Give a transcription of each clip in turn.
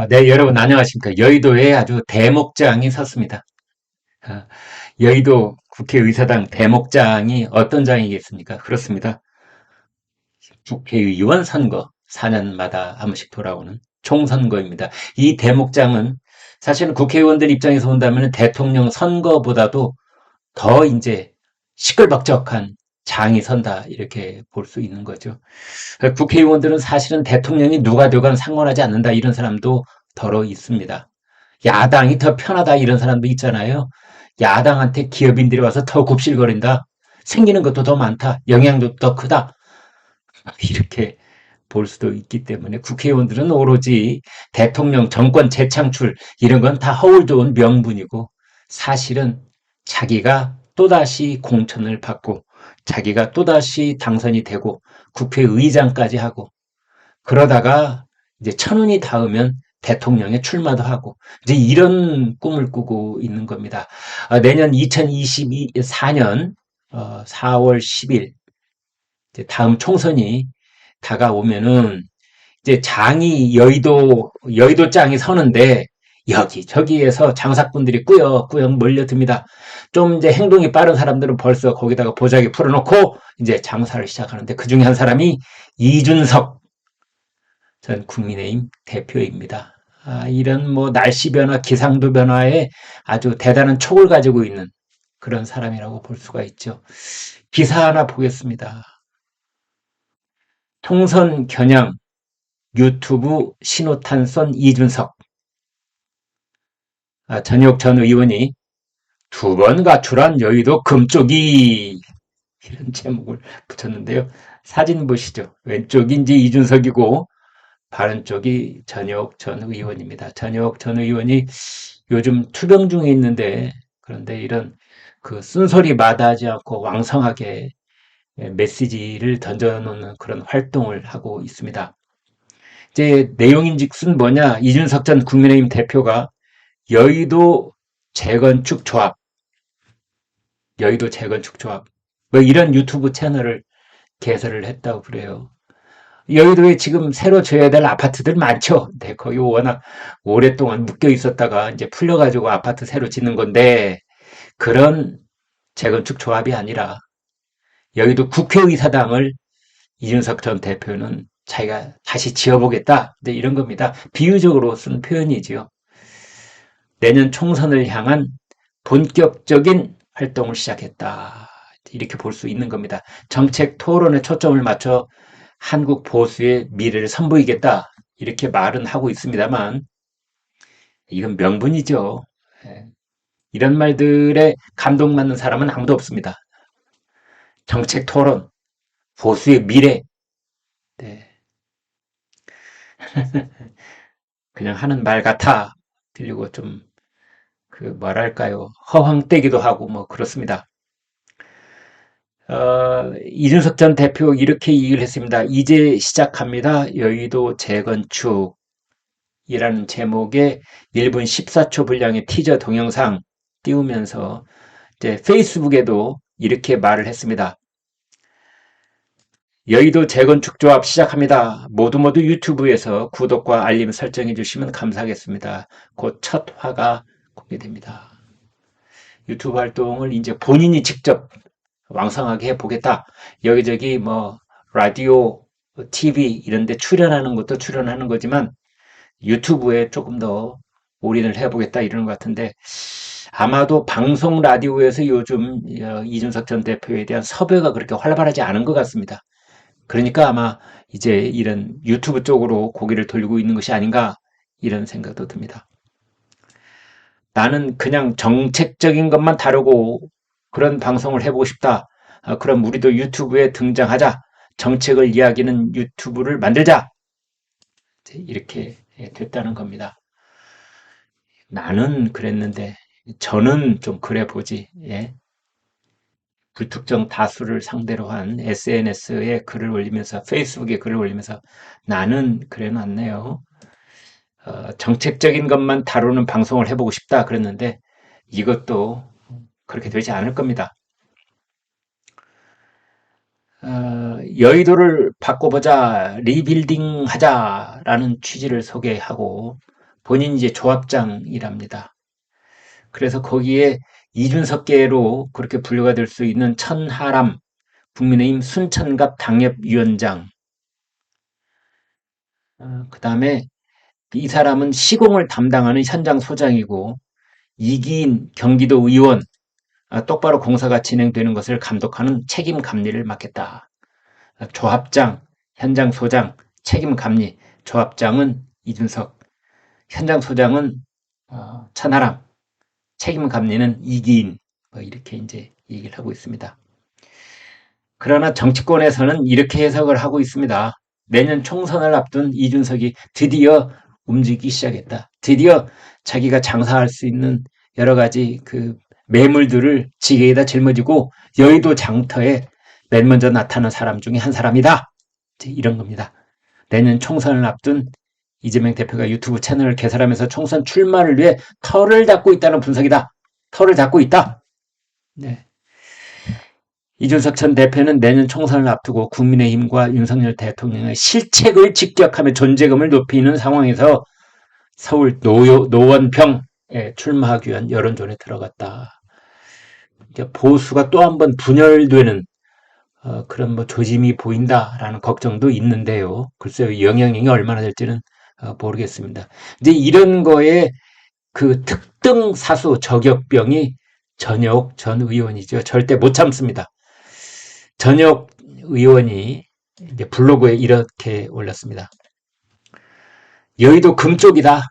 네, 여러분 안녕하십니까. 여의도에 아주 대목장이 섰습니다. 아, 여의도 국회의사당 대목장이 어떤 장이겠습니까? 그렇습니다. 국회의원 선거, 4년마다 한 번씩 돌아오는 총선거입니다. 이 대목장은 사실은 국회의원들 입장에서 본다면 대통령 선거보다도 더 이제 시끌벅적한 장이 선다, 이렇게 볼 수 있는 거죠. 국회의원들은 사실은 대통령이 누가 되건 상관하지 않는다, 이런 사람도 더러 있습니다. 야당이 더 편하다, 이런 사람도 있잖아요. 야당한테 기업인들이 와서 더 굽실거린다. 생기는 것도 더 많다. 영향도 더 크다. 이렇게 볼 수도 있기 때문에 국회의원들은 오로지 대통령 정권 재창출 이런 건 다 허울 좋은 명분이고, 사실은 자기가 또다시 공천을 받고 자기가 또다시 당선이 되고 국회의장까지 하고, 그러다가 이제 천운이 닿으면 대통령에 출마도 하고 이제 이런 꿈을 꾸고 있는 겁니다. 내년 2024년 4월 10일 이제 다음 총선이 다가오면은 이제 장이 여의도 장이 서는데 여기 저기에서 장사꾼들이 꾸역꾸역 몰려듭니다. 좀 이제 행동이 빠른 사람들은 벌써 거기다가 보자기 풀어놓고 이제 장사를 시작하는데, 그 중에 한 사람이 이준석 전 국민의힘 대표입니다. 이런 뭐 날씨 변화, 기상도 변화에 아주 대단한 촉을 가지고 있는 그런 사람이라고 볼 수가 있죠. 기사 하나 보겠습니다. 총선 겨냥 유튜브 신호탄 쏜 이준석. 전역 전 의원이 두 번 가출한 여의도 금쪽이, 이런 제목을 붙였는데요. 사진 보시죠. 왼쪽이 이제 이준석이고 바른쪽이 전역 전 의원입니다. 전역 전 의원이 요즘 투병 중에 있는데, 그런데 이런 그 쓴소리 마다하지 않고 왕성하게 메시지를 던져놓는 그런 활동을 하고 있습니다. 이제 내용인즉슨 뭐냐, 이준석 전 국민의힘 대표가 여의도 재건축 조합, 여의도 재건축 조합, 뭐 이런 유튜브 채널을 개설을 했다고 그래요. 여의도에 지금 새로 지어야 될 아파트들 많죠. 네, 거기 워낙 오랫동안 묶여 있었다가 이제 풀려가지고 아파트 새로 짓는 건데, 그런 재건축 조합이 아니라 여의도 국회의사당을 이준석 전 대표는 자기가 다시 지어보겠다, 이제 이런 겁니다. 비유적으로 쓴 표현이지요. 내년 총선을 향한 본격적인 활동을 시작했다, 이렇게 볼 수 있는 겁니다. 정책 토론에 초점을 맞춰 한국 보수의 미래를 선보이겠다, 이렇게 말은 하고 있습니다만 이건 명분이죠. 예. 이런 말들에 감동받는 사람은 아무도 없습니다. 정책 토론, 보수의 미래, 네. 그냥 하는 말 같아 들리고 좀 그 뭐랄까요, 허황되기도 하고 뭐 그렇습니다. 이준석 전 대표 이렇게 얘기를 했습니다. 이제 시작합니다. 여의도 재건축, 이라는 제목의 1분 14초 분량의 티저 동영상 띄우면서 이제 페이스북에도 이렇게 말을 했습니다. 여의도 재건축 조합 시작합니다. 모두 유튜브에서 구독과 알림 설정해 주시면 감사하겠습니다. 곧 첫 화가 공개됩니다. 유튜브 활동을 이제 본인이 직접 왕성하게 해보겠다. 여기저기 뭐 라디오, TV 이런 데 출연하는 것도 출연하는 거지만 유튜브에 조금 더 올인을 해보겠다, 이러는 것 같은데, 아마도 방송 라디오에서 요즘 이준석 전 대표에 대한 섭외가 그렇게 활발하지 않은 것 같습니다. 그러니까 아마 이제 이런 유튜브 쪽으로 고개를 돌리고 있는 것이 아닌가, 이런 생각도 듭니다. 나는 그냥 정책적인 것만 다루고 그런 방송을 해보고 싶다. 그럼 우리도 유튜브에 등장하자. 정책을 이야기하는 유튜브를 만들자. 이렇게 됐다는 겁니다. 나는 그랬는데 저는 좀 그래 보지. 예. 불특정 다수를 상대로 한 SNS에 글을 올리면서, 페이스북에 글을 올리면서 나는 그래 놨네요. 정책적인 것만 다루는 방송을 해보고 싶다 그랬는데 이것도 그렇게 되지 않을 겁니다. 여의도를 바꿔보자, 리빌딩 하자라는 취지를 소개하고, 본인이 이제 조합장이랍니다. 그래서 거기에 이준석계로 그렇게 분류가 될 수 있는 천하람 국민의힘 순천갑 당협위원장, 그 다음에 이 사람은 시공을 담당하는 현장 소장이고 이기인 경기도 의원, 똑바로 공사가 진행되는 것을 감독하는 책임 감리를 맡겠다. 조합장, 현장 소장, 책임 감리. 조합장은 이준석, 현장 소장은 천하람, 책임 감리는 이기인. 뭐 이렇게 이제 얘기를 하고 있습니다. 그러나 정치권에서는 이렇게 해석을 하고 있습니다. 내년 총선을 앞둔 이준석이 드디어 움직이기 시작했다. 드디어 자기가 장사할 수 있는 여러 가지 그 매물들을 지게에다 짊어지고 여의도 장터에 맨 먼저 나타난 사람 중에 한 사람이다. 이런 겁니다. 내년 총선을 앞둔 이재명 대표가 유튜브 채널을 개설하면서 총선 출마를 위해 털을 닦고 있다는 분석이다. 털을 닦고 있다. 네. 이준석 전 대표는 내년 총선을 앞두고 국민의힘과 윤석열 대통령의 실책을 직격하며 존재감을 높이는 상황에서 서울 노원평에 출마하기 위한 여론전에 들어갔다. 보수가 또 한 번 분열되는 그런 뭐 조짐이 보인다라는 걱정도 있는데요. 글쎄요, 영향이 얼마나 될지는 모르겠습니다. 이제 이런 거에 그 특등 사수 저격병이 전혁 전 의원이죠. 절대 못 참습니다. 전혁 의원이 이제 블로그에 이렇게 올렸습니다. 여의도 금쪽이다.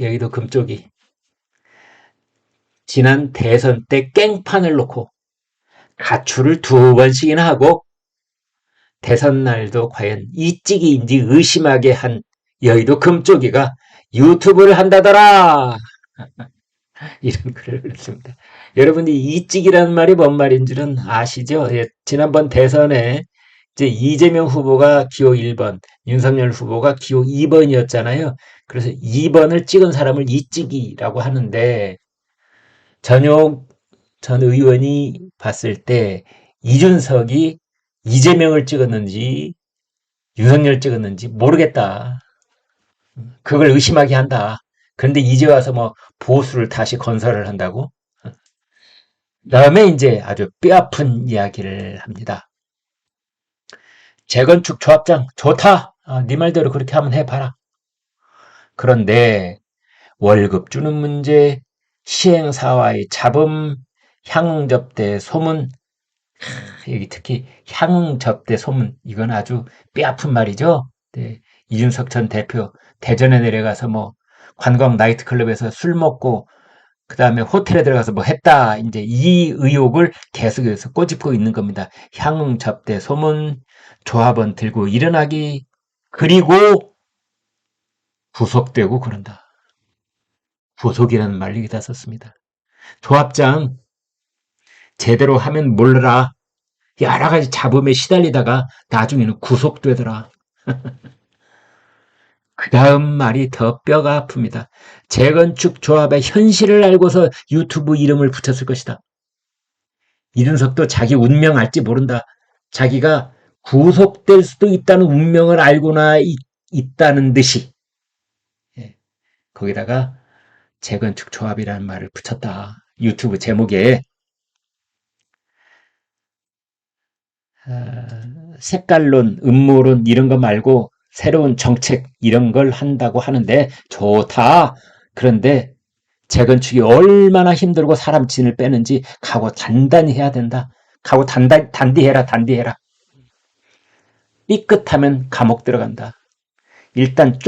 여의도 금쪽이. 지난 대선 때 깽판을 놓고 가출을 2번씩이나 하고 대선 날도 과연 이찌기인지 의심하게 한 여의도 금쪽이가 유튜브를 한다더라. 이런 글을 올렸습니다. 여러분이 이찌기라는 말이 뭔 말인지는 아시죠? 예, 지난번 대선에 이제 이재명 후보가 기호 1번, 윤석열 후보가 기호 2번이었잖아요. 그래서 2번을 찍은 사람을 이찌기라고 하는데 전용 전 의원이 봤을 때 이준석이 이재명을 찍었는지 윤석열 찍었는지 모르겠다. 그걸 의심하게 한다. 그런데 이제 와서 뭐 보수를 다시 건설을 한다고? 다음에 이제 아주 뼈아픈 이야기를 합니다. 재건축 조합장 좋다. 네 말대로 그렇게 한번 해봐라. 그런데 월급 주는 문제, 시행사와의 잡음, 향응접대 소문, 여기 특히 향응접대 소문, 이건 아주 뼈아픈 말이죠. 네, 이준석 전 대표 대전에 내려가서 뭐 관광 나이트클럽에서 술 먹고 그 다음에 호텔에 들어가서 뭐 했다. 이제 이 의혹을 계속해서 꼬집고 있는 겁니다. 향응접대 소문, 조합원 들고 일어나기, 그리고 구속되고 그런다. 구속이라는 말 여기다 썼습니다. 조합장 제대로 하면 몰라. 여러 가지 잡음에 시달리다가 나중에는 구속되더라. 그 다음 말이 더 뼈가 아픕니다. 재건축 조합의 현실을 알고서 유튜브 이름을 붙였을 것이다. 이준석도 자기 운명 알지 모른다. 자기가 구속될 수도 있다는 운명을 알고나 있다는 듯이 거기다가 재건축 조합이라는 말을 붙였다. 유튜브 제목에. 색깔론, 음모론 이런 거 말고 새로운 정책 이런 걸 한다고 하는데 좋다. 그런데 재건축이 얼마나 힘들고 사람 진을 빼는지 각오 단단히 해야 된다. 각오 단디해라. 삐끗하면 감옥 들어간다. 일단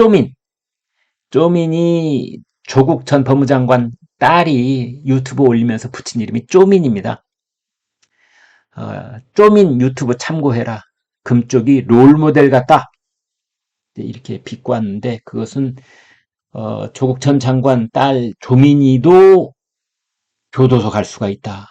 쪼민이 조국 전 법무장관 딸이 유튜브 올리면서 붙인 이름이 쪼민입니다. 쪼민 유튜브 참고해라. 금쪽이 롤모델 같다. 이렇게 비꼬았는데 그것은 조국 전 장관 딸 조민이도 교도소 갈 수가 있다.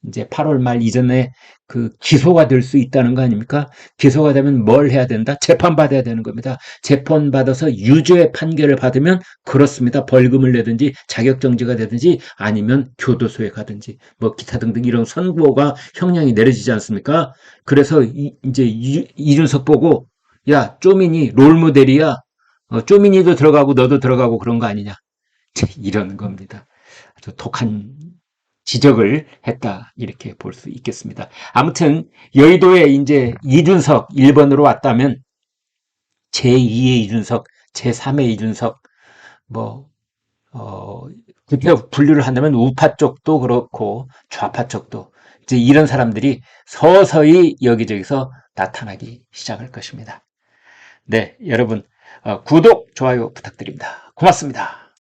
이제 8월 말 이전에 그 기소가 될 수 있다는 거 아닙니까? 기소가 되면 뭘 해야 된다? 재판받아야 되는 겁니다. 재판받아서 유죄 판결을 받으면 그렇습니다. 벌금을 내든지 자격정지가 되든지 아니면 교도소에 가든지 뭐 기타 등등 이런 선고가 형량이 내려지지 않습니까? 그래서 이제 이준석 보고 야 쪼민이 롤모델이야. 쪼민이도 들어가고 너도 들어가고 그런 거 아니냐. 이런 겁니다. 아주 독한 지적을 했다. 이렇게 볼 수 있겠습니다. 아무튼 여의도에 이제 이준석 1번으로 왔다면 제2의 이준석, 제3의 이준석 뭐 그렇게 분류를 한다면 우파 쪽도 그렇고 좌파 쪽도 이제 이런 사람들이 서서히 여기저기서 나타나기 시작할 것입니다. 네, 여러분 구독, 좋아요 부탁드립니다. 고맙습니다.